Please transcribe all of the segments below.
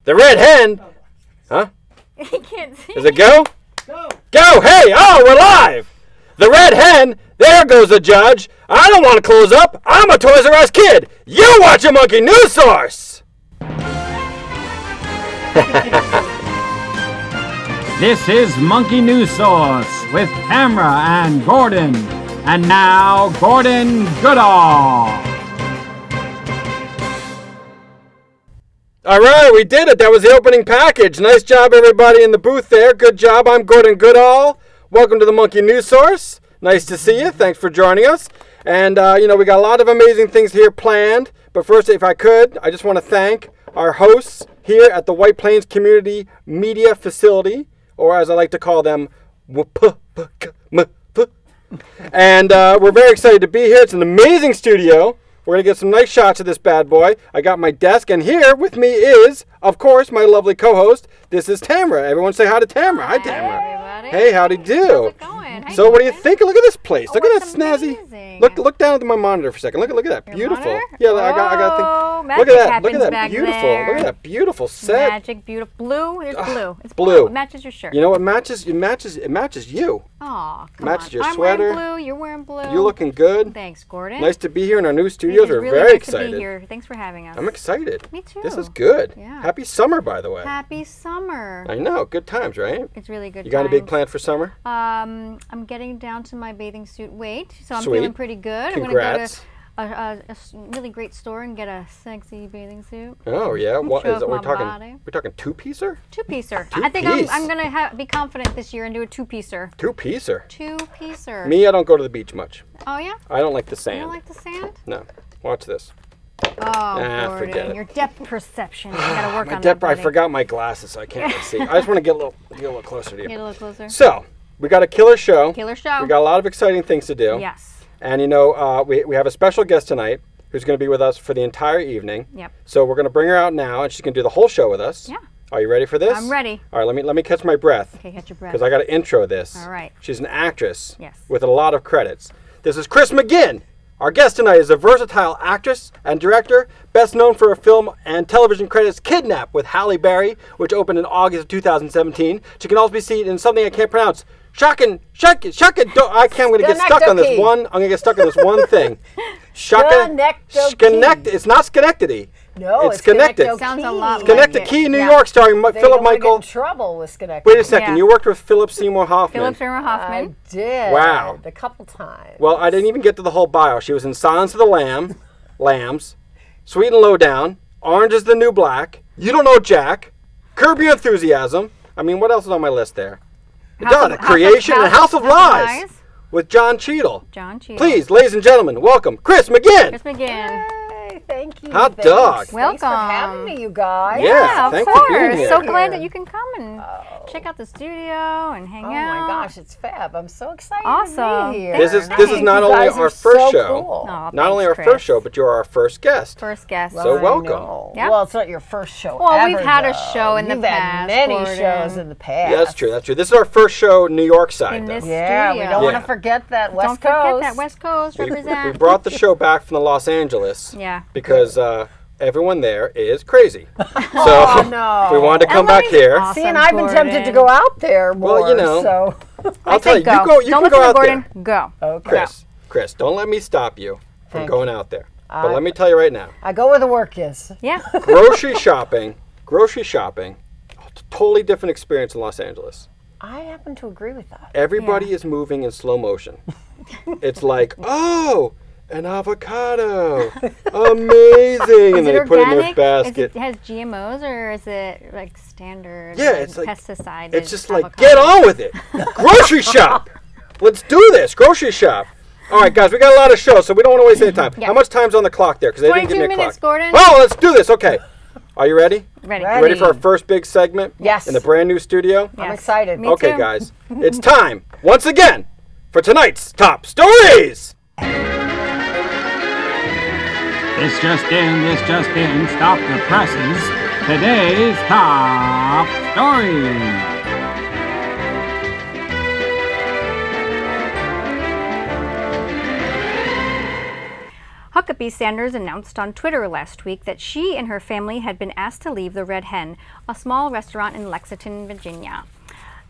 The red hen. Huh? He can't see. Does it go? Go. Go! Hey! Oh, we're live! The red hen. There goes the judge. I don't want to close up. I'm a Toys R Us kid. You watch a Monkey News Source. This is Monkey News Source with Tamra and Gordon. And now, Gordon Goodall. All right, we did it. That was the opening package. Nice job, everybody in the booth there. Good job. I'm Gordon Goodall. Welcome to the Monkey News Source. Nice to see you. Thanks for joining us. And, we got a lot of amazing things here planned. But first, if I could, I just want to thank our hosts here at the White Plains Community Media Facility, or as I like to call them, and we're very excited to be here. It's an amazing studio. We're going to get some nice shots of this bad boy. I got my desk, and here with me is, of course, my lovely co-host. This is Tamra. Everyone say hi to Tamra. Hi, Tamra. Everybody. Hey, howdy do? How's it going? Hi, So what do you Gordon. think? Look at this place. Look at that it's snazzy. amazing. Look down at my monitor for a second. Look at that. Your Beautiful. monitor? Yeah, I got Oh, thing. Look at that. magic Look at happens that. back Beautiful. there. Look at that beautiful set. Magic, beautiful. Blue? Here's blue. It's blue. It matches your shirt. You know what matches? It matches you. Aw, come matches on. your I'm sweater. wearing blue. You're wearing blue. You're looking good. Thanks, Gordon. Nice to be here in our new studios. It's We're really very nice excited. to be here. Thanks for having us. I'm excited. Me too. This is good. Yeah. Happy summer, by the way. Happy summer. I know. Good times, right? It's really good. You got a big times. plan for summer? I'm getting down to my bathing suit weight, so I'm Sweet. feeling pretty good. Congrats. I'm gonna go to a really great store and get a sexy bathing suit. Oh yeah. What Show is off it? We're my talking. body. We're talking two-piecer. Two-piecer. Two I think piece. I'm gonna be confident this year and do a two-piecer. Two-piecer. Two-piecer. Me, I don't go to the beach much. Oh yeah? I don't like the You sand. don't like the sand? No. Watch this. Oh, forget Gordon, it. your depth perception. You gotta work My on that. I buddy. forgot my glasses, so I can't really see. I just want to get a little closer to you. Get a little closer. So, we got a killer show. Killer show. We got a lot of exciting things to do. Yes. And we have a special guest tonight who's going to be with us for the entire evening. Yep. So we're going to bring her out now, and she's going to do the whole show with us. Yeah. Are you ready for this? I'm ready. All right, let me catch my breath. Okay, catch your breath. Because I got to intro this. All right. She's an actress. Yes. With a lot of credits. This is Chris McGann. Our guest tonight is a versatile actress and director, best known for her film and television credits Kidnap with Halle Berry, which opened in August of 2017. She can also be seen in something I can't pronounce. I'm going to get stuck on this one. I'm going to get stuck on this one thing. Schenectady. It's not Schenectady. No, it's Schenectady. Sounds a lot like Schenectady, it. New Yeah. York, starring They Philip don't wanna get Michael. in trouble with Schenectady. Wait a second. Yeah. You worked with Philip Seymour Hoffman. Philip Seymour I Hoffman. did. Wow. A couple times. Well, I didn't even get to the whole bio. She was in Silence of the Lambs, Sweet and Lowdown, Orange is the New Black, You Don't Know Jack, Curb Your Enthusiasm. I mean, what else is on my list there? The Creation and House of Lies with John Cheadle. John Cheadle. Please, ladies and gentlemen, welcome Chris McGann. Chris McGinn. Hey, thank you. Hot Thanks. dog. Thanks for Welcome. having me, you guys. Yeah, Of thanks for being course. here. So glad that you can come and check out the studio and hang Oh out. my gosh, it's fab. I'm so excited Awesome. to be here. This is And this I is think not you only guys our are first so show, cool. Aw, not only our thanks, first Chris. show, but you're our first guest. First guest. So I welcome. know. Yep. Well, it's not your first show Well, ever, we've had a though. show in the You've had past, many Gordon. shows in the past. Yeah, that's true. That's true. This is our first show, New York side, In though. this Yeah, we studio. don't want Yeah. to forget that West Don't Coast. forget that West Coast We represent. brought the show back from the Los Angeles. Yeah. Because everyone there is crazy. So Oh, no. we wanted to come LA back here. awesome. See, and I've been tempted to go out there more. Well, you know. So. I'll tell you, go. you go. You Don't can listen go to out Gordon. there. Go. Okay. Chris, don't let me stop you from Thank going out there. But let me tell you right now, I go where the work is. Yeah. grocery shopping, totally different experience in Los Angeles. I happen to agree with that. Everybody is moving in slow motion. It's like, oh, an avocado, amazing, and Is they it put it in their organic? basket. It has GMOs or is it like standard? Yeah, like it's like pesticide. It's just like, get on with it. Grocery shop. Let's do this. Grocery shop. All right, guys, we got a lot of shows, so we don't want to waste any time. Yeah. How much time's on the clock there? Because they didn't give 22 me a minutes, clock. Gordon. Oh, let's do this. Okay. Are you ready? Ready. Ready. You ready for our first big segment? Yes. In the brand new studio? I'm Yes. excited. Me Okay, too. guys. It's time, once again, for tonight's top stories. This just in, stop the presses. Today's top stories. Huckabee Sanders announced on Twitter last week that she and her family had been asked to leave the Red Hen, a small restaurant in Lexington, Virginia.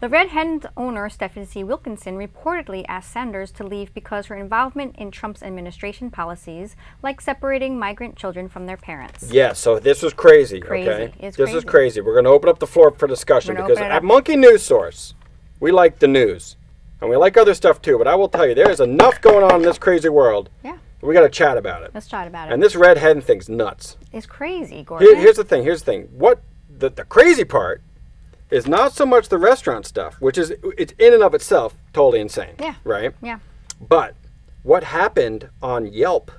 The Red Hen's owner, Stephanie C. Wilkinson, reportedly asked Sanders to leave because her involvement in Trump's administration policies, like separating migrant children from their parents. Yeah, so this was crazy, okay? It's this crazy. is crazy. We're going to open up the floor for discussion We're gonna because open it at up. Monkey News Source, we like the news. And we like other stuff too, but I will tell you, there is enough going on in this crazy world. Yeah. We got to chat about it. Let's chat about it. And this Red Hen thing's nuts. It's crazy, Gordon. Here's the thing. What the crazy part is not so much the restaurant stuff, which is it's in and of itself totally insane. Yeah. Right? Yeah. But what happened on Yelp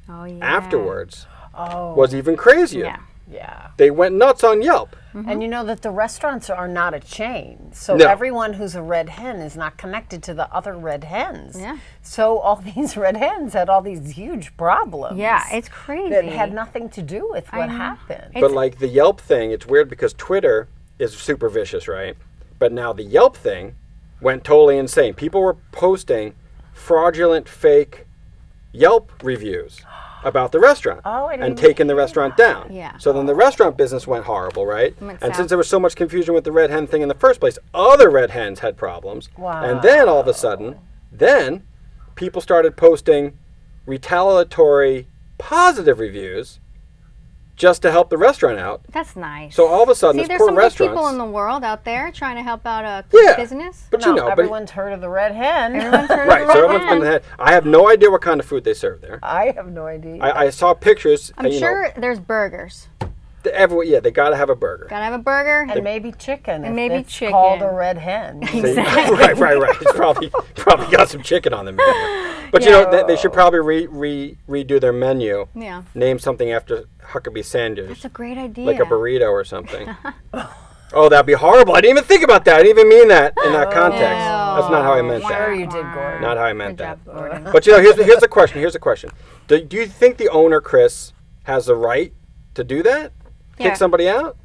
Oh, yeah. afterwards Oh, was even crazier. Yeah. yeah. They went nuts on Yelp. And you know that the restaurants are not a chain. So No. everyone who's a Red Hen is not connected to the other Red Hens. Yeah. So all these Red Hens had all these huge problems. Yeah, it's crazy. That had nothing to do with what know. happened. But like the Yelp thing, it's weird because Twitter is super vicious, right? But now the Yelp thing went totally insane. People were posting fraudulent fake Yelp reviews about the restaurant and taking the restaurant down. Yeah. So then the restaurant business went horrible, right? Went And south. since there was so much confusion with the Red Hen thing in the first place, other Red Hens had problems. Wow. And then all of a sudden, people started posting retaliatory positive reviews just to help the restaurant out. That's nice. So all of a sudden, See, this there's poor some good restaurant. people in the world out there trying to help out a Yeah. business. But no, you know, everyone's heard of the Red Hen. Everyone's heard right? of the So Red everyone's been Hen. ahead. I have no idea what kind of food they serve there. I have no idea. I saw pictures. I'm sure there's burgers. They got to have a burger. Gotta have a burger. and maybe chicken. if maybe it's chicken. called a Red Hen. Right. It's probably got some chicken on the menu. But you know, they should probably redo their menu. Yeah. Name something after Huckabee Sanders, That's a great idea. like a burrito or something. Oh, that'd be horrible. I didn't even think about that. I didn't even mean that in that context. That's not how I meant Sure that. you did, Gordon. Not how I meant Good that. job, Gordon. But you know, here's the question. Here's the question. Do you think the owner, Chris, has the right to do that? Yeah. Kick somebody out?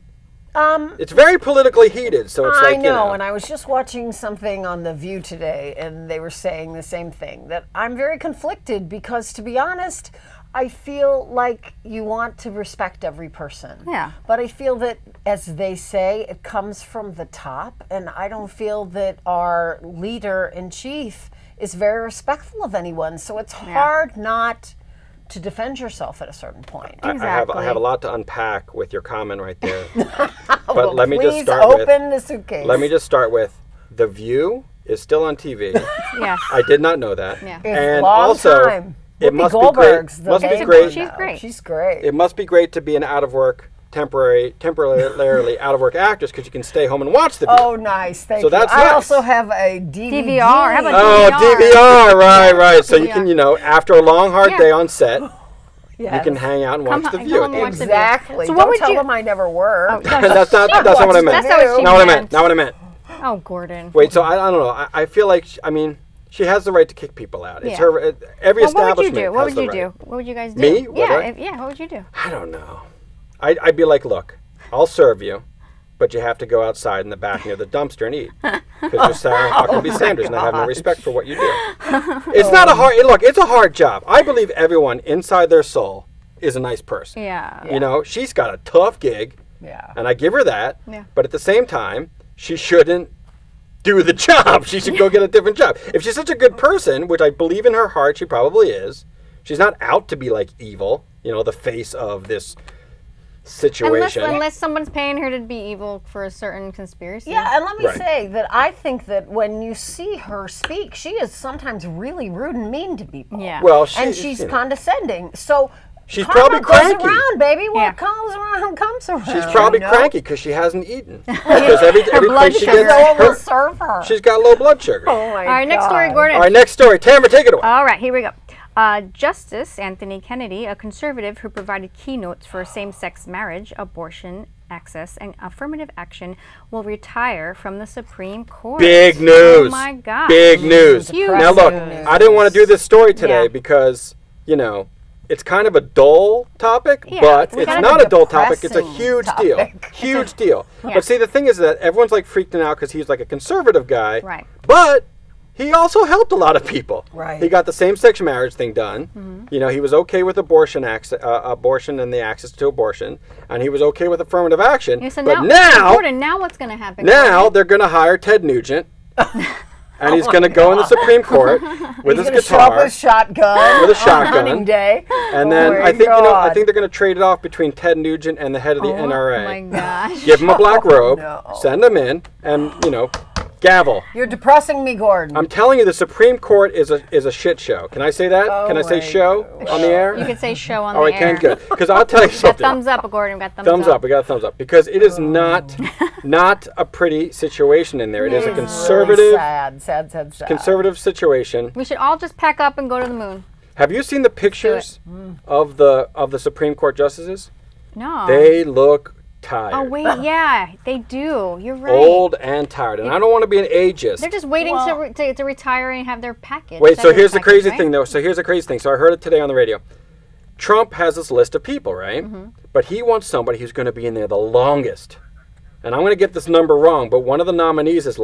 It's very politically heated, so it's I like, know, you know. and I was just watching something on The View today, and they were saying the same thing, that I'm very conflicted because, to be honest, I feel like you want to respect every person. Yeah. But I feel that, as they say, it comes from the top, and I don't feel that our leader-in-chief is very respectful of anyone, so it's hard not to defend yourself at a certain point. I have a lot to unpack with your comment right there. But Well, let me just please start open the suitcase. Let me just start with The View is still on TV. Yes. I did not know that. Yeah. It's And long also, time. it Whoopi must be Goldberg's great. the Must be main great. one She's now. great. She's great. It must be great to be an temporarily out of work actress because you can stay home and watch The View. Oh, nice. Thank So you. that's I nice. also have a DVD. DVR. How about Oh, DVR, right. So you DVR. can, you know, after a long, hard Yeah. day on set, Yes. you can hang out and watch The Come View. home and watch The View. Exactly. So Don't what would tell you- them I never worked. That's not what I meant. That's not what she Not what I meant. meant. Not what I meant. Oh, Gordon. Wait, so I don't know. I feel like, she has the right to kick people out. It's Yeah. her. Every Well, what would you establishment do? What has would the you right. do? What would you guys do? Me? Would Yeah. I? What would you do? I don't know. I'd be like, look, I'll serve you, but you have to go outside in the back near the dumpster and eat because you're Sarah Huckabee Sanders, and I have no respect for what you do. It's not a hard. Look, it's a hard job. I believe everyone inside their soul is a nice person. Yeah. You know, she's got a tough gig, Yeah. and I give her that. Yeah. But at the same time, she shouldn't do the job. She should go get a different job. If she's such a good person, which I believe in her heart she probably is, she's not out to be like evil, you know, the face of this situation. Unless someone's paying her to be evil for a certain conspiracy. Yeah, and let me Right. say that I think that when you see her speak, she is sometimes really rude and mean to people. Yeah. Well, And she's you know, condescending. So She's karma probably goes cranky. around, baby. What Yeah. comes around comes around. she's probably you know? cranky because she hasn't eaten. Because every blood place she sugar. gets, No one will serve her. she's got low blood sugar. Oh my All right, next story, God. Gordon. All right, next story. Tamra, take it away. All right, here we go. Justice Anthony Kennedy, a conservative who provided keynotes for same-sex marriage, abortion, access, and affirmative action, will retire from the Supreme Court. Big news. Oh my God. Big news. Huge Now look, news. I didn't want to do this story today Yeah. because, you know, it's kind of a dull topic, Yeah, but it's it's kind of not a a dull topic. It's a depressing huge deal. topic. Huge deal. Yeah. But see, the thing is that everyone's like freaking out because he's like a conservative guy. Right. But he also helped a lot of people. Right. He got the same-sex marriage thing done. You know, he was okay with abortion and the access to abortion, and he was okay with affirmative action. Yeah, so but now, Gordon, now what's going to happen? Now they're going to hire Ted Nugent, and he's going to go in the Supreme Court with his He's guitar, show up with a shotgun with a shotgun, on hunting day, and then Oh I think my I God. think they're going to trade it off between Ted Nugent and the head of the NRA. Oh my gosh. Give him a black robe, no. send him in, and gavel. You're depressing me, Gordon. I'm telling you, the Supreme Court is a shit show. Can I say that? Oh Can I say my show on the air? You can say show on Oh, the I air. can, good. Because I'll tell you Got something. thumbs up, Gordon. Got Thumbs up. We got a thumbs up. Because it is not a pretty situation in there. It is a conservative, Really sad. conservative situation. We should all just pack up and go to the moon. Have you seen the pictures of the Supreme Court justices? No. They look tired. Oh wait, yeah, they do. You're right. Old and tired. And I don't want to be an ageist. They're just waiting to retire and have their package. Wait, so here's the package, crazy right? thing, though. So here's the crazy thing. So I heard it today on the radio. Trump has this list of people, right? But he wants somebody who's going to be in there the longest. And I'm going to get this number wrong, but one of the nominees is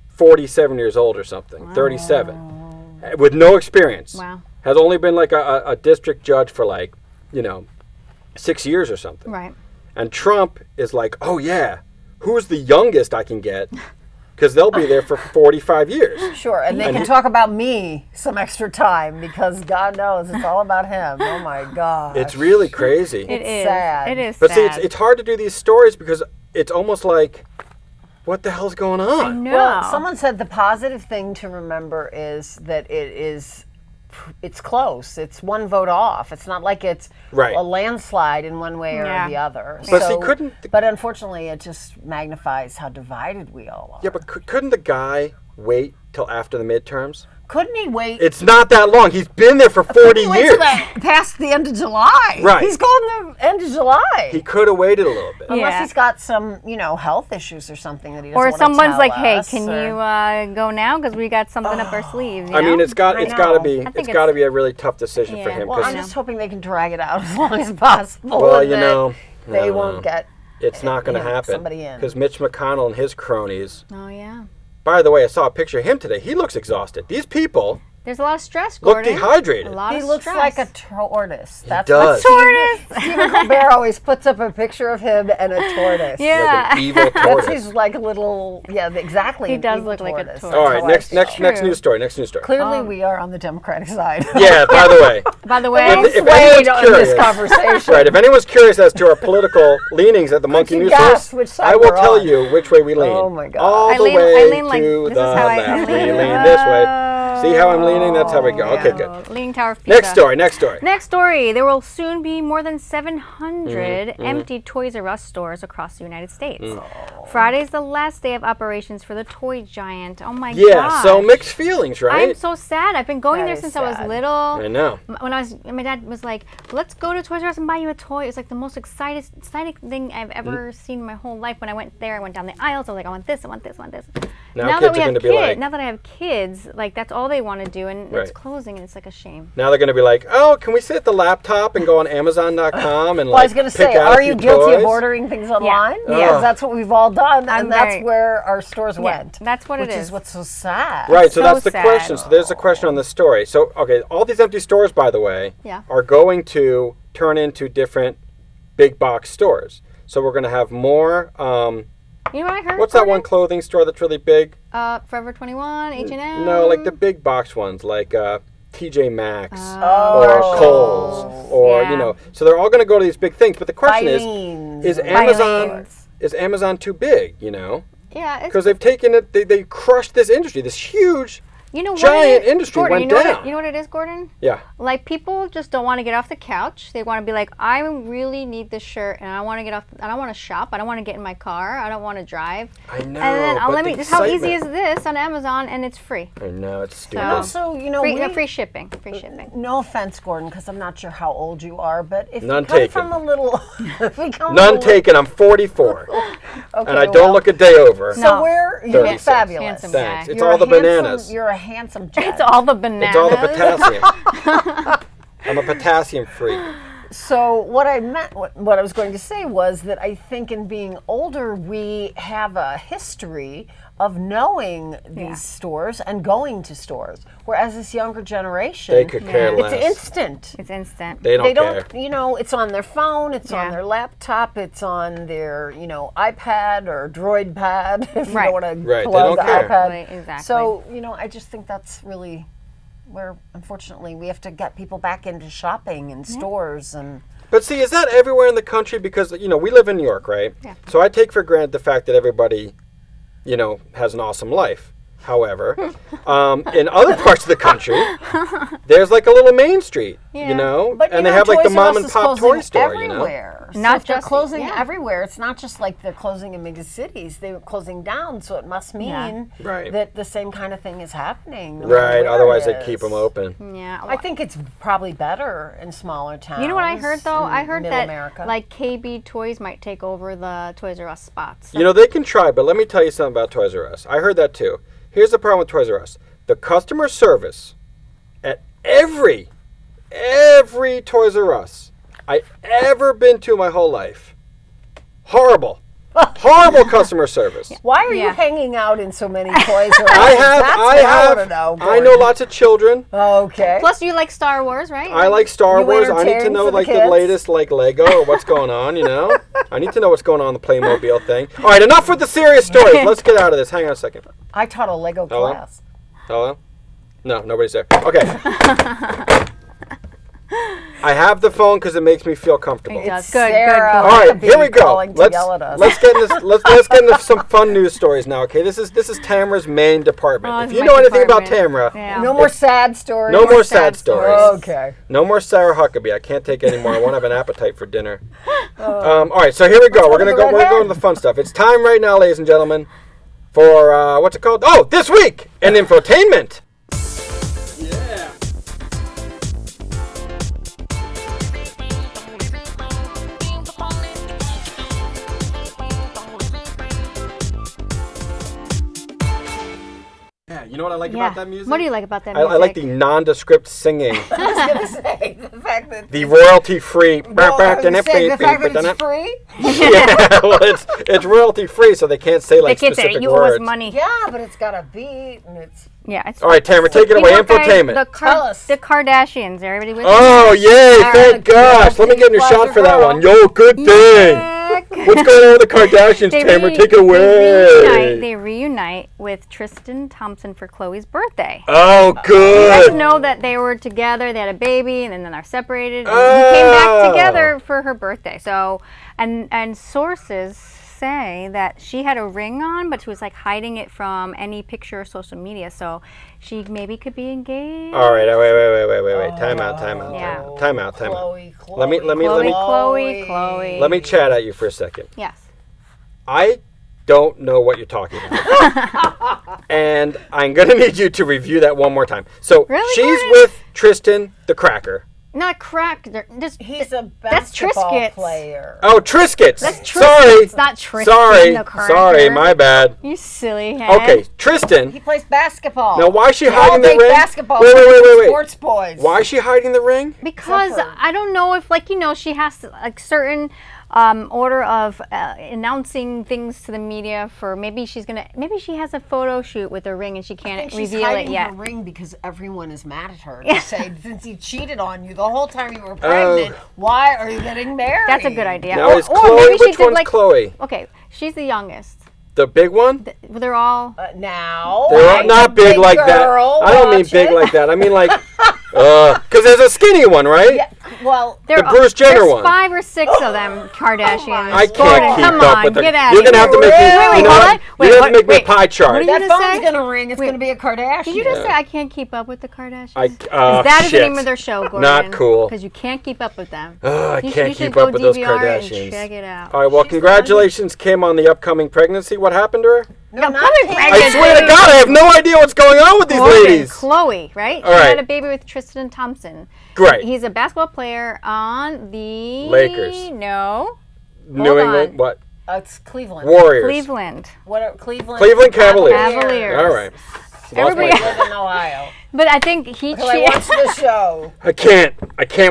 47 years old or something, 37, with no experience. Wow. Has only been a district judge for 6 years or something. Right. And Trump is like, oh yeah, who's the youngest I can get? Because they'll be there for 45 years. Sure, and they can talk about me some extra time because God knows it's all about him. Oh my God. It's really crazy. It is sad. It is But sad. see, it's hard to do these stories because it's almost like, what the hell's going on? No. Well, someone said the positive thing to remember is that it's close. It's one vote off. It's not like it's Right. a landslide in one way or the other. But see, couldn't but unfortunately, it just magnifies how divided we all are. Yeah, but couldn't the guy wait till after the midterms? Couldn't he wait? It's not that long. He's been there for 40 Wait years. till past the end of July. Right. He's going to end of July. He could have waited a little bit. Unless Yeah. he's got some, health issues or something that he doesn't or want to someone's tell like, "Hey, us, can or- you go now? Because we got something up our sleeves." You I mean, know? it's got to be I think a really tough decision for Yeah. him. Well, 'cause- I'm just hoping they can drag it out as long as possible. Well, and that I they don't won't know. get. It's not going to happen. somebody in. Because Mitch McConnell and his cronies. Oh yeah. By the way, I saw a picture of him today. He looks exhausted. These people There's a lot of stress, look Gordon. dehydrated. A lot He of looks stress. like a tortoise. That's does. what Stephen Colbert always puts up a picture of him and a tortoise. Yeah. Like an evil That's tortoise. his like little, exactly. He an does evil look like a tortoise. tortoise. All right, That's next how I feel. next news story. Next news story. Clearly, we are on the Democratic side. Yeah. By the way, By the way, If Swayed anyone's on curious- this conversation. right. If anyone's curious as to our political leanings at the Monkey you News guess Source, which side I will we're tell on? you which way we lean. Oh, my God. All I the lean- way I lean like- to this the is how I left. We lean. lean this way. See how I'm leaning? That's how we go. Okay, good. Leaning Tower of Pisa. Next story. Next story. Next story. There will soon be more than 700 empty Toys R Us stores across the United States. Friday's the last day of operations for the toy giant. Oh my Yeah. gosh. So mixed feelings, right? I'm so sad. I've been going That there is since I was sad. little. I know. My dad was like, "Let's go to Toys R Us and buy you a toy." It was like the most exciting thing I've ever seen in my whole life. When I went there, I went down the aisles. I was like, "I want this. I want this. I want this." Now that kids we are have going to be kids, like, now that I have kids, like that's all they want to do, and it's Right. closing, and it's like a shame. now they're going to be like, oh, can we sit at the laptop and go on Amazon.com and Well, I was like going to pick say, out a are few you guilty toys? of ordering things online? Yeah. Because that's what we've all done, I'm and that's very- where our stores went. that's what it which is. is what's so sad. Right, so so that's the sad. question. So there's a question on the story. So, okay, all these empty stores, by the way, Yeah. are going to turn into different big box stores. So we're going to have more. You know what I heard? What's that Gordon? one clothing store that's really big? Forever 21, H&M. No, like the big box ones, like TJ Maxx Oh. or Kohl's, or Yeah. So they're all going to go to these big things. But the question Filene's is and Amazon Filene's. is Amazon too big? Yeah, it's, Because they've taken it, they crushed this industry, this huge. you know what giant it is? industry Gordon, went you know down. What you know what it is, Gordon? Yeah. Like people just don't want to get off the couch. They want to be like, I really need this shirt, and I want to get off. I don't want to shop. I don't want to get in my car. I don't want to drive. I know. And then but let the me. This how easy is excitement- this on Amazon, and it's free. I know, it's stupid. Also, Free shipping. Free shipping. no offense, Gordon, because I'm not sure how old you are, but if None you come taken. from a little, if we come None from a taken. I'm 44, little, okay, and I don't well, look a day over. So No. you 36. look fabulous. Handsome Thanks. guy. It's all the bananas. You're a handsome jet. It's all the bananas. It's all the potassium. I'm a potassium freak. So what I meant, what I was going to say was that I think in being older, we have a history of knowing these stores and going to stores, whereas this younger generation, They could care less. it's instant. It's instant. They don't care. You know, it's on their phone, it's on their laptop, it's on their, you know, iPad or Droid Pad, if you don't want to Right, pull they out don't the care. iPad. Exactly. So, you know, I just think that's really where, unfortunately, we have to get people back into shopping in stores and... But see, is that everywhere in the country? Because, you know, we live in New York, right? Yeah. So I take for granted the fact that everybody, you know, has an awesome life. However, in other parts of the country, there's like a little Main Street, you know? But, and you they know, have like the Toys R mom Us and is pop closing toy store, you know? everywhere. So Not if they're just- closing yeah. everywhere. It's not just like they're closing in big cities. They're closing down, so it must mean Right. that the same kind of thing is happening. no Right, matter where otherwise it they keep is. them open. Yeah. I think it's probably better in smaller towns. You know what I heard though? I heard Middle that America. like KB Toys might take over the Toys R Us spots. You know, they can try, but let me tell you something about Toys R Us. I heard that too. Here's the problem with Toys R Us. The customer service at every Toys R Us I ever been to my whole life, horrible. Horrible customer service. Why are you Yeah. hanging out in so many Toys R Us? I know lots of children. Okay. Plus, you like Star Wars, right? I like Star You Wars. I need to entertain know for the like the kids? latest like Lego or what's going on, you know? I need to know what's going on in the Playmobil thing. All right, enough with the serious stories. Let's get out of this. Hang on a second. I taught a Lego Hello? class. Hello? No, nobody's there. Okay. I have the phone because it makes me feel comfortable. It does. It's Good, Sarah good, All right, Huckabee here we go. calling to yell at us. Let's get into let's get into some fun news stories now. Okay, this is Tamra's main department. Oh, if it's you my know anything about department. Tamra, Yeah. No more sad stories. no more sad stories. Okay. No more Sarah Huckabee. I can't take any more. I won't have an appetite for dinner. All right, so here we go. We're go to gonna the go. We're Red going to the fun stuff. It's time right now, ladies and gentlemen, for what's it called? Oh, this week in infotainment. Yeah. Yeah, you know what I like about that music? What do you like about that I music? like the nondescript singing, I was going to say the fact that the royalty-free. Well, you say the fact that it's free. Yeah, well, it's royalty-free, so they can't say They like can't say specific you owe words. us money. Yeah, but it's got a beat and it's. Yeah, it's All right, Tamara, take it You away. know, guys, Infotainment. Tell us. The Kardashians. Everybody with Oh, yay, thank gosh. Let me get in your shot for that girl. one. Yo, good thing. What's going on with the Kardashians, Tamara? Take it away. They reunite with Tristan Thompson for Khloe's birthday. Oh, You guys good. know that they were together, they had a baby, and then they're separated. And he came back together for her birthday. So, and sources say that she had a ring on, but she was like hiding it from any picture or social media. So she maybe could be engaged. All right, wait. Time out. Yeah. Time out. Chloe. Let me- Chloe. Let me chat at you for a second. Yes. I don't know what you're talking about. And I'm going to need you to review that one more time. So Really, she's Gordon? with Tristan the Cracker. Not crack. He's a That's basketball Triscuits. player. Oh, Triscuits. That's Triscuits. Sorry. It's not Tristan the Cracker. Sorry, my bad. You silly head. Okay, Tristan. He plays basketball. Now, why is she They all hiding the play ring? basketball. Wait. Sports boys. Why is she hiding the ring? Because Except for- I don't know if, like, she has to, like, certain order of announcing things to the media for maybe she has a photo shoot with a ring and she can't She's reveal hiding it yet. her ring because everyone is mad at her. They say, since he cheated on you the whole time you were pregnant, why are you getting married? That's a good idea. Now, is or Chloe, maybe she which did, one's like, Chloe? Okay, she's the youngest. The big one? They're all. Now. They're like not a big like girl, that. I don't mean watch big it. like that. I mean like, because there's a skinny one, right? Yeah, well, The Bruce Jenner there's one. 5 or 6 of them Kardashians. I can't Gordon, keep come up on, with the. get out You're of gonna have to make me. Wait, You know hold what? on. Wait, You're gonna have to what- make me a wait. pie chart. What are you that gonna phone's say? gonna ring. It's Wait. gonna be a Kardashian. Did you just say I can't keep up with the Kardashians? Oh, that is the shit. name of their show, Gordon. Not cool. Because you can't keep up with them. I You can't should keep go up with those DVR and Kardashians. check it out. All right, well, She's congratulations, Kim, on the upcoming pregnancy. What happened to her? No, I'm not coming Kim. pregnant. I swear to God, I have no idea what's going on with these Gordon, ladies. Chloe, right? All She right. had a baby with Tristan Thompson. Great. He's a basketball player on the Lakers. No, New hold England, on. what? It's Cleveland. Warriors. Cleveland. What are Cleveland? Cleveland Cavaliers. Cavaliers. All right. Everybody- They live in Ohio. But I think he I watched the show. I can't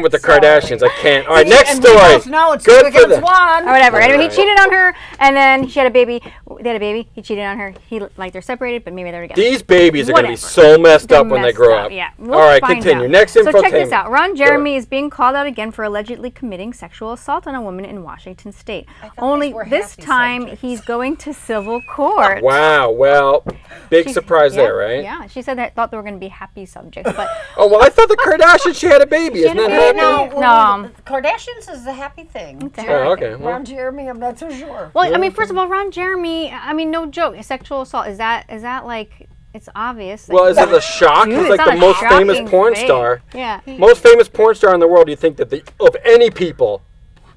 with the Kardashians. I can't. All right, next And story. we both know it's Good two for against them. one. or whatever. Anyway, he cheated on her, and then she had a baby. They had a baby. He cheated on her. They're separated, but maybe they're together. These babies are going to be Whatever. so messed They're up when they messed grow up, up. yeah. All We'll right, find continue. out. Next So infotainment. check this out. Ron Jeremy Sure. is being called out again for allegedly committing sexual assault on a woman in Washington State. these Only were this happy time subjects. he's going to civil court. Wow. Well, big surprise there, right? Yeah, she said that thought they were going to be happy subjects, but Oh, well, I thought the Kardashians, she had a baby. Isn't that happy? No. The Kardashians is a happy thing. It's a Oh, happy okay. Well, Ron Jeremy, I'm not so sure. Well, I mean, first of all, Ron Jeremy, I mean, no joke, sexual assault, is that like, it's obvious. well, is it a shock? Dude, He's it's like not the a most famous shocking porn thing. star. Yeah. Most famous porn star in the world. You think that of any people,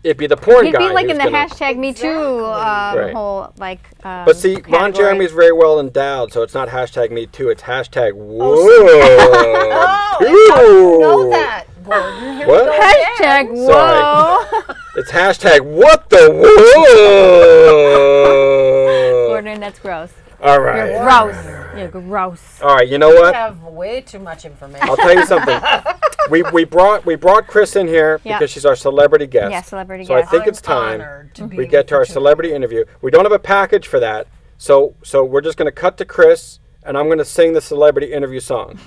it'd be the porn He'd guy. be like in who's the gonna- hashtag Me Too Right. whole, like, But see, Ron category. Jeremy's very well endowed, so it's not hashtag Me Too. It's hashtag Whoa. Oh, you know that, Gordon. Here What? we go again. Hashtag whoa. It's hashtag What the Whoa. Gordon, that's gross. All You're right. gross. You're gross. All right. You know You what? have way too much information. I'll tell you something. We brought Chris in here Yeah. because she's our celebrity guest. Yeah, celebrity So guest. I think I'm it's time honored to be we get to our with you. celebrity interview. We don't have a package for that, so we're just going to cut to Chris, and I'm going to sing the celebrity interview song.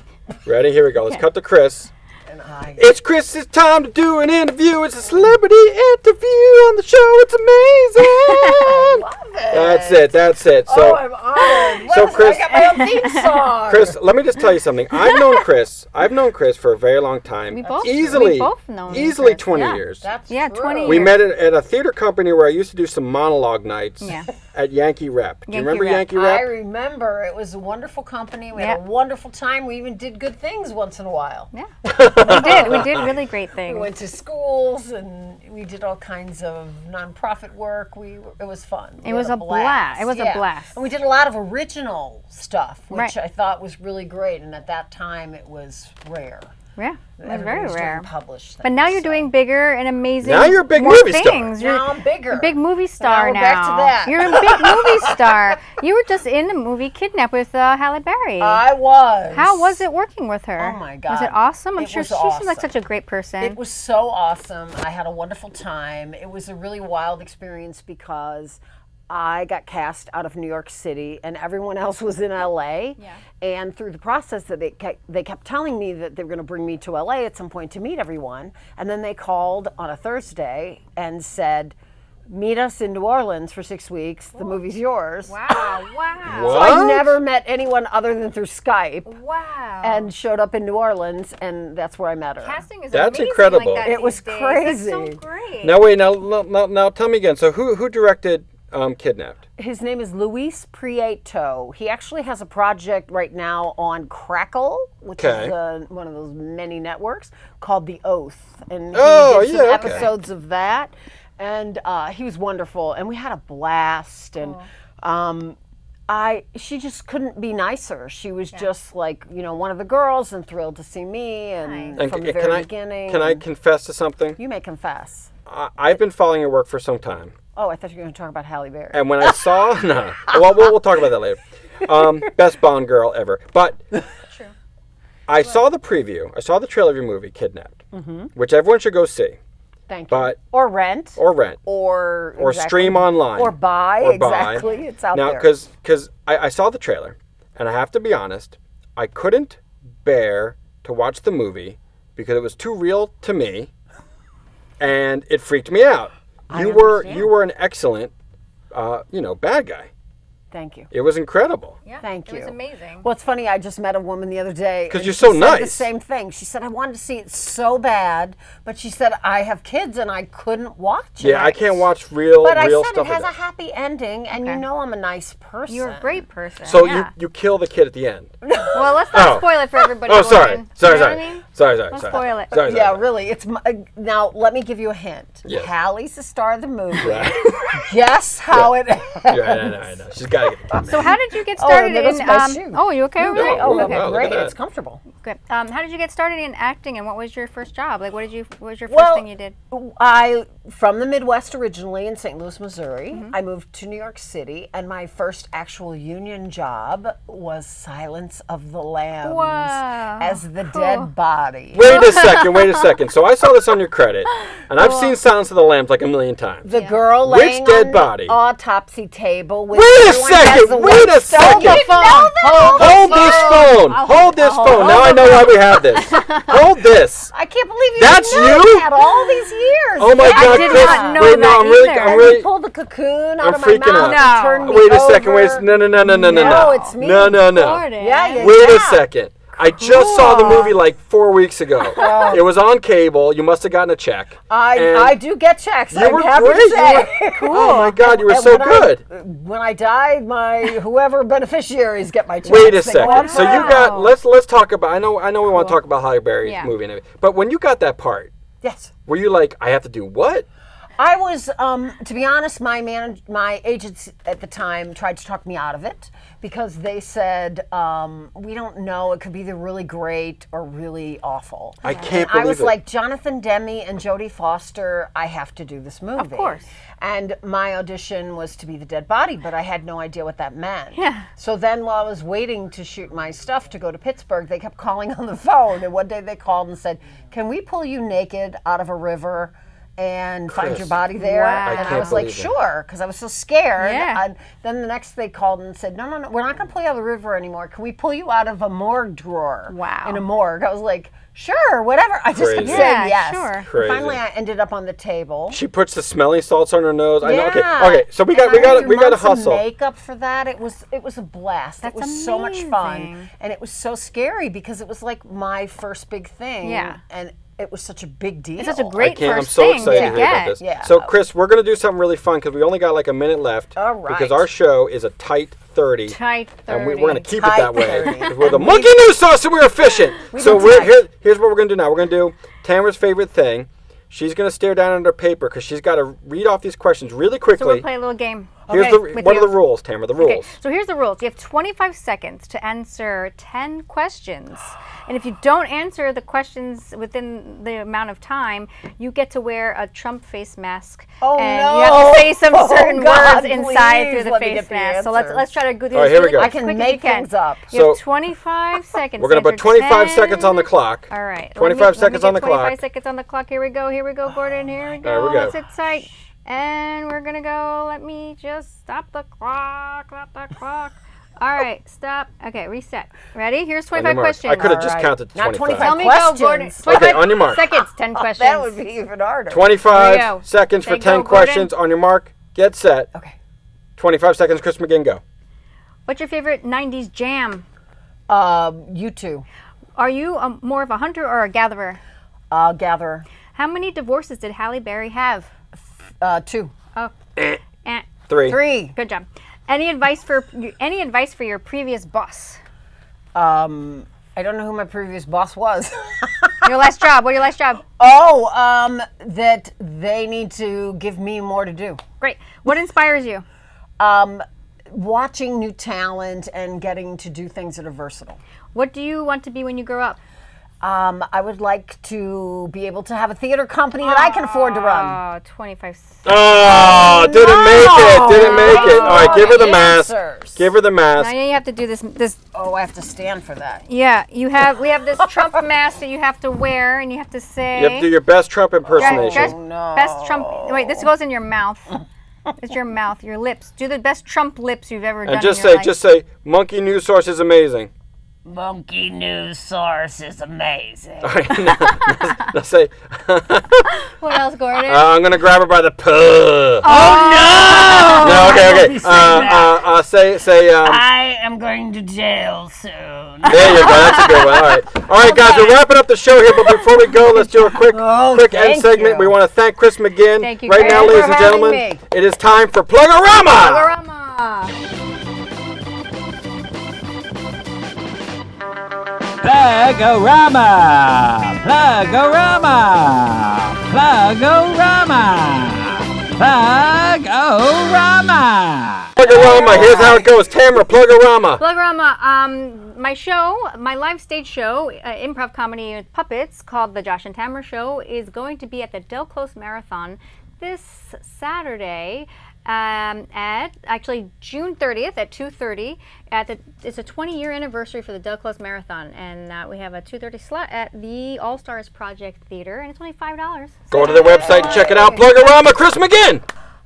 Ready? Here we go. Let's cut to Chris. And I It's Chris's time to do an interview. It's a celebrity interview on the show. It's amazing. love it. That's it. So, I'm honored. so What is- Chris- I got my own theme song. Chris, let me just tell you something. I've known Chris for a very long time. We both- easily, we both known easily Chris, 20 yeah. years. That's Yeah, true. 20 We years. met at a theater company where I used to do some monologue nights Yeah. at Yankee Rep. Do you Yankee remember Rep. Yankee I Rep? remember. It was a wonderful company. We had Yeah. a wonderful time. We even did good things once in a while. Yeah. We did really great We things. went to schools and we did all kinds of nonprofit work. It was fun. We It was had a blast. It was a Yeah. blast. And we did a lot of original stuff, which Right. I thought was really great. And at that time, it was rare. Yeah, it was very Everybody was doing rare. published But now things, you're so. doing bigger and amazing. Now you're a big more movie star. things. You're Now I'm bigger. a big movie star we're now. back to that. You're a big movie star. You were just in the movie Kidnap with Halle Berry. I was. How was it working with her? Oh my God. Was it awesome? I'm It sure was she seems like awesome. such a great person. It was so awesome. I had a wonderful time. It was a really wild experience because I got cast out of New York City and everyone else was in LA. Yeah. And through the process that they kept telling me that they were going to bring me to LA at some point to meet everyone. And then they called on a Thursday and said, meet us in New Orleans for 6 weeks. The movie's yours. Wow! Wow! What? So I never met anyone other than through Skype Wow! and showed up in New Orleans, and that's where I met her. casting is That's amazing incredible. Like that It was these days. crazy. That's so great. Now wait, now tell me again. So who directed Kidnapped? His name is Luis Prieto. He actually has a project right now on Crackle, which Okay. is one of those many networks, called The Oath. And Oh, he did some yeah, okay. episodes of that. And he was wonderful. And we had a blast. And she just couldn't be nicer. She was just like, one of the girls and thrilled to see me. And And from the can very I beginning. can I confess to something? You may confess. I've been following your work for some time. Oh, I thought you were going to talk about Halle Berry. And when I saw, no, well, we'll talk about that later. Best Bond girl ever. But True. I saw the preview. I saw the trailer of your movie, Kidnapped, which everyone should go see. Thank you. But Or rent. or rent Or or stream online Or buy. Or buy. Exactly. It's out now there. because I saw the trailer, and I have to be honest, I couldn't bear to watch the movie because it was too real to me, and it freaked me out. You were an excellent, bad guy. Thank you. It was incredible. Yeah, Thank It was you. amazing. Well, it's funny. I just met a woman the other day. 'Cause and you're she so said nice. The same thing. She said, "I wanted to see it so bad," but she said, "I have kids and I couldn't watch it." Yeah, I can't watch real But I said stuff it has like a that. happy ending, and Okay. I'm a nice person. You're a great person. So yeah. you kill the kid at the end. Well, let's not Oh. spoil it for everybody. Oh, sorry. Gordon. Sorry. You know what I mean? Sorry. Don't spoil it. Sorry. Yeah, really. It's now. Let me give you a hint. Yes. Hallie's the star of the movie. Right. Guess how it ends. Yeah, I know. She's got to get the kid. So how did you get Oh, started there goes in? my shoe. Oh, you okay over there? Oh, no, okay, wow, look great. at that. It's comfortable. Good. How did you get started in acting, and what was your first job? Like, what was your first Well, thing you did? From the Midwest originally in St. Louis, Missouri. I moved to New York City, and my first actual union job was Silence of the Lambs Wow. as the dead body. Wait a second. So I saw this on your credit, and I've seen Silence of the Lambs like a million times. The girl Which laying dead on body? the autopsy table. With Wait a everyone has second, the wait white a stone. second. Hold the phone. Hold this phone. Now I know why we have this. Hold this. I can't believe you That's didn't know you? that all these years. Oh my I God, did Chris! not know Wait, no, that I'm really, either. I'm And really. you pulled the cocoon I'm out of my freaking mouth out. and turned me Wait a over. second. Wait. No. No, it's me. No. Gordon. Yeah, Wait a yeah. second. I just saw the movie like 4 weeks ago. It was on cable. You must have gotten a check. I do get checks. You were I'm happy great. to say. Oh my God, you were And so when good. When I die, my whoever beneficiaries get my checks. Wait a They go second. on So you forever. got. Let's talk about. I know we want to talk about Halle Berry's Yeah. movie and everything. But when you got that part, Yes. were you like, I have to do what? I was, to be honest, my agents at the time tried to talk me out of it because they said, we don't know, it could be either really great or really awful. I can't And believe I was it. like, Jonathan Demme and Jodie Foster, I have to do this movie. Of course. And my audition was to be the dead body, but I had no idea what that meant. Yeah. So then while I was waiting to shoot my stuff to go to Pittsburgh, they kept calling on the phone. And one day they called and said, can we pull you naked out of a river and find Chris. your body there? Wow. I And I can't was like, believe it. sure, because I was so scared. Yeah. And then the next they called and said, no, we're not going to pull you out of the river anymore. Can we pull you out of a morgue drawer? Wow. In a morgue. I was like, sure, whatever. I just kept Crazy. saying Yeah, yes. sure. And Crazy. finally, I ended up on the table. She puts the smelling salts on her nose. I know. Yeah. Okay. So we got And I had to months of hustle. makeup for that. It was a blast. That's it was so much fun, amazing. and it was so scary because it was like my first big thing. Yeah. And it was such a big deal. It's such a I great can't. I'm first so thing excited to to hear about get. this. Yeah. So, Chris, we're going to do something really fun because we only got like a minute left. All right. Because our show is a tight 30. Tight 30. And we're going to keep it Tight that way. 30. 'Cause we're the monkey news sauce and we're efficient. So do tight. here's what we're going to do now. We're going to do Tamra's favorite thing. She's going to stare down at her paper because she's got to read off these questions really So we'll quickly. play a little game. Here's Okay. With what you. are the rules, Tamra? The rules. Okay, so here's the rules. You have 25 seconds to answer 10 questions. And if you don't answer the questions within the amount of time, you get to wear a Trump face mask. Oh, and no. you have to say some Oh, certain God, words inside please through the let me face get the mask. So answers. let's try to go through All right, this here we really go. I quick can as make you can. things up. You have So, 25 seconds. We're going to put 25 seconds on the clock. All right. 25 seconds on the 25 clock. seconds on the clock. Here we go, Gordon. Here we go. There we go. Let's hit sight. And we're going to go. Let me just stop the clock. All right, stop. Okay, reset. Ready? Here's 25 mark. questions. I could have just All right. counted to Not 25. 25. Tell me Questions. go, Gordon. Okay, on your mark. Seconds, 10 questions. That would be even harder. 25 Here we go. seconds for Okay, 10 go, questions. On your mark, get set. Okay. 25 seconds, Chris McGann, go. What's your favorite 90s jam? You two. Are you more of a hunter or a gatherer? Gatherer. How many divorces did Halle Berry have? 2. Oh, 3. 3. good job. Any advice for your previous boss? I don't know who my previous boss was. Your last job. What your last job? That they need to give me more to do. Great. What inspires you? Watching new talent and getting to do things that are versatile. What do you want to be when you grow up? I would like to be able to have a theater company that I can afford to run. 25 seconds. Oh, didn't make it. All right, give her the mask. Answers. Give her the Now mask. you have to do this. Oh, I have to stand for that. Yeah, we have this Trump mask that you have to wear, and you have to say. You have to do your best Trump impersonation. Best, no. best Trump. Wait, this goes in your mouth. It's your mouth, your lips. Do the best Trump lips you've ever done. And just in your say, life. monkey news source is amazing. Monkey news source is amazing. All right, now say, What else, Gordon? I'm gonna grab her by the puh. Oh No, okay. be saying Say. I am going to jail soon. There you go. That's a good one. All right, guys. We're wwrapping up the show here, but before we go, let's do a quick end thank segment. you. We want to thank Chris McGann. Thank you, Right Chris, now, for ladies and having gentlemen, me. it is time for Plugorama. Plugorama. Plugorama! Plugorama! Plugorama! Plugorama! Plugorama. Plug-a-rama. Here's how it goes. Tamra, plug-a-rama. Plug-a-rama. My show, my live stage show, improv comedy with puppets called The Josh and Tamra Show, is going to be at the Del Close Marathon this Saturday. At actually June 30th at 2:30 it's a 20-year anniversary for the Del Close Marathon, and we have a 2:30 slot at the All Stars Project Theater, and it's only $5. Go to the website and check it out. Plug-a-rama. Chris McGann.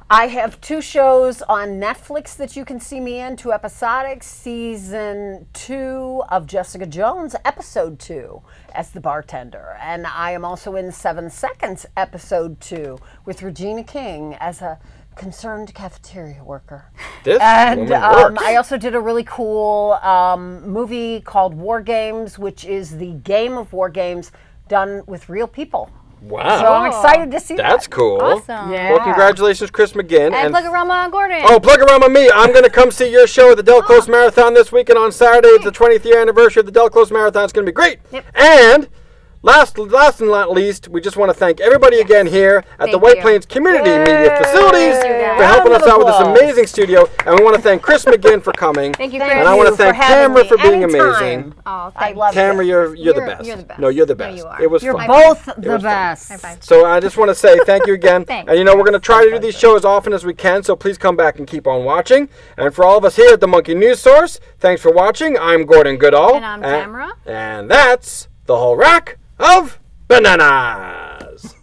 I have 2 shows on Netflix that you can see me in, 2 episodic. Season 2 of Jessica Jones, episode 2, as the bartender. And I am also in 7 Seconds, episode 2, with Regina King as a concerned cafeteria worker. I also did a really cool movie called War Games, which is the game of war games done with real people. Wow. So I'm excited to see that. That's cool. Awesome. Yeah. Well, congratulations, Chris McGinn. And Plug-a-rama Gordon. Oh, Plug-a-rama me. I'm going to come see your show at the Del Close Marathon this weekend on Saturday. It's the 20th year anniversary of the Del Close Marathon. It's going to be great. Yep. And last and not least, we just want to thank everybody again here at the White Plains Community Media Facilities for helping us out with this amazing studio. And we want to thank Chris McGinn for coming. Thank you, And Chris. I want to thank Tamra for being amazing. Oh, I thank love Tamra, it. you're the best. You're the best. No, you're the best. No, you are. It was You're fun. both It the was fun. best. High five. So I just want to say thank you again. Thanks. And we're going to try to do these shows as often as we can, so please come back and keep on watching. And for all of us here at the Monkey News Source, thanks for watching. I'm Gordon Goodall. And I'm Tamra. And that's the whole rack of bananas.